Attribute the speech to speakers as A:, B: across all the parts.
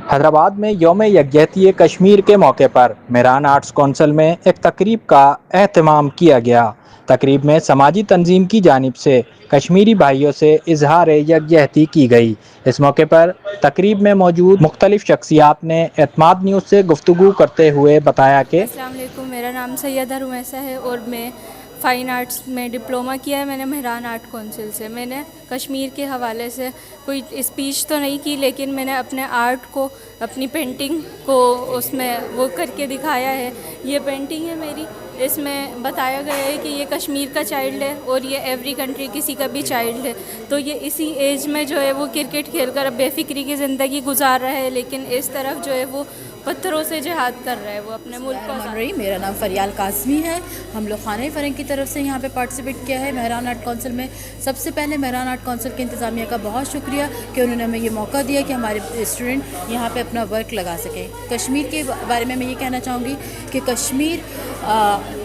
A: حیدرآباد میں یوم یکجہتی کشمیر کے موقع پر مہران آرٹس کونسل میں ایک تقریب کا اہتمام کیا گیا۔ تقریب میں سماجی تنظیم کی جانب سے کشمیری بھائیوں سے اظہار یکجہتی کی گئی۔ اس موقع پر تقریب میں موجود مختلف شخصیات نے اعتماد نیوز سے گفتگو کرتے ہوئے بتایا کہ
B: السلام علیکم، میرا نام سیدہ رمیسہ ہے اور میں فائن آرٹس میں ڈپلومہ کیا ہے میں نے مہران آرٹ کونسل سے۔ میں نے کشمیر کے حوالے سے کوئی اسپیچ تو نہیں کی، لیکن میں نے اپنے آرٹ کو، اپنی پینٹنگ کو اس میں وہ کر کے دکھایا ہے۔ یہ پینٹنگ ہے میری، اس میں بتایا گیا ہے کہ یہ کشمیر کا چائلڈ ہے اور یہ ایوری کنٹری کسی کا بھی چائلڈ ہے۔ تو یہ اسی ایج میں جو ہے وہ کرکٹ کھیل کر بے فکری کی زندگی گزار رہا ہے، لیکن اس طرف جو ہے وہ پتھروں سے جہاد کر رہا ہے، وہ اپنے ملک کو آزاد۔
C: میرا نام فریال قاسمی ہے۔ ہم لوگ خانہ فرنگ کی طرف سے یہاں پہ پارٹیسپیٹ کیا ہے مہران آرٹ کونسل میں۔ سب سے پہلے مہران آرٹ کونسل کے انتظامیہ کا بہت شکریہ کہ انہوں نے ہمیں یہ موقع دیا کہ ہمارے اسٹوڈنٹ یہاں پہ اپنا ورک لگا سکیں۔ کشمیر کے بارے میں یہ کہنا چاہوں گی کہ کشمیر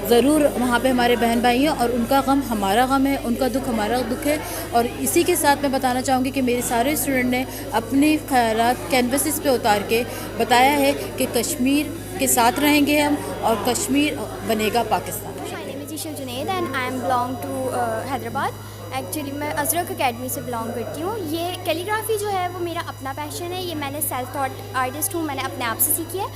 C: ضرور وہاں پہ ہمارے بہن بھائی ہیں، اور ان کا غم ہمارا غم ہے، ان کا دکھ ہمارا دکھ ہے۔ اور اسی کے ساتھ میں بتانا چاہوں گی کہ میرے سارے اسٹوڈنٹ نے اپنے خیالات کینوسز پہ اتار کے بتایا ہے کہ کشمیر کے ساتھ رہیں گے ہم، اور کشمیر بنے گا Pakistan.
D: My name is Isha Junaid and I am belong to Hyderabad. Actually میں ازرق اکیڈمی سے بلانگ کرتی ہوں۔ یہ کیلیگرافی جو ہے وہ میرا اپنا پیشن ہے، یہ میں نے سیلف تھاٹ آرٹسٹ ہوں، میں نے اپنے آپ سے سیکھی ہے۔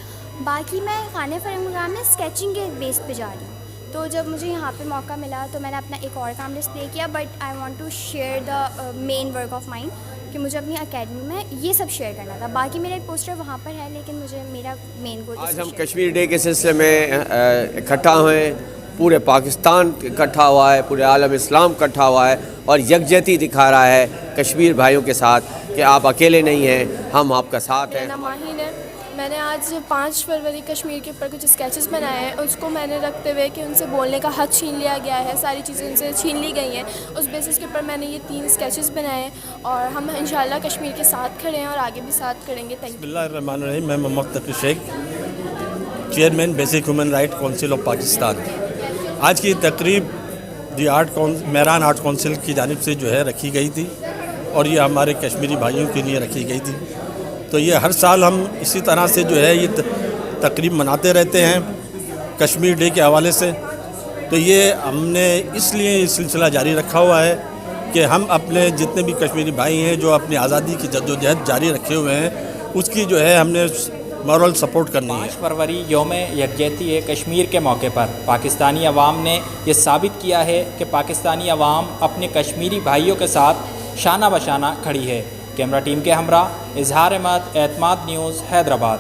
D: باقی میں خانہ فرنگ پروگرام میں اسکیچنگ کے بیس پہ جا رہی ہوں، تو جب مجھے یہاں پہ موقع ملا تو میں نے اپنا ایک اور کام ڈسپلے کیا، but I want to share the main work of mind کہ مجھے اپنی اکیڈمی میں یہ سب شیئر کرنا تھا۔ باقی میرا ایک پوسٹر وہاں پر ہے، لیکن مجھے میرا مین گول
E: آج ہم کشمیر ڈے کے سلسلے میں اکٹھا ہوئے، پورے پاکستان اکٹھا ہوا ہے، پورے عالم اسلام اکٹھا ہوا ہے اور یکجہتی دکھا رہا ہے کشمیر بھائیوں کے ساتھ کہ آپ اکیلے نہیں ہیں، ہم آپ کا ساتھ ہیں۔
F: میرا نام ماہین ہے۔ میں نے آج 5 فروری کشمیر کے اوپر کچھ اسکیچز بنائے ہیں، اس کو میں نے رکھتے ہوئے کہ ان سے بولنے کا حق چھین لیا گیا ہے، ساری چیزیں ان سے چھین لی گئی ہیں، اس بیسس کے اوپر میں نے یہ 3 اسکیچز بنائے ہیں، اور ہم انشاءاللہ کشمیر کے ساتھ کھڑے ہیں اور آگے بھی ساتھ کھڑیں گے۔
G: بسم اللہ الرحمن الرحیم۔ میں محمد تقی شیخ، chairman basic human right council of Pakistan. آج کی تقریب مہران آرٹ کونسل کی جانب سے جو ہے رکھی گئی تھی، اور یہ ہمارے کشمیری بھائیوں کے لیے رکھی گئی تھی۔ تو یہ ہر سال ہم اسی طرح سے جو ہے یہ تقریب مناتے رہتے ہیں کشمیر ڈے کے حوالے سے۔ تو یہ ہم نے اس لیے یہ سلسلہ جاری رکھا ہوا ہے کہ ہم اپنے جتنے بھی کشمیری بھائی ہیں جو اپنی آزادی کی جدوجہد جاری رکھے ہوئے ہیں، اس کی جو ہے ہم نے مورل سپورٹ کرنی ہے۔
H: 5 فروری یوم یکجہتی کشمیر کے موقع پر پاکستانی عوام نے یہ ثابت کیا ہے کہ پاکستانی عوام اپنے کشمیری بھائیوں کے ساتھ شانہ بشانہ کھڑی ہے۔ کیمرہ ٹیم کے ہمراہ اظہار احمد، اعتماد نیوز، حیدرآباد۔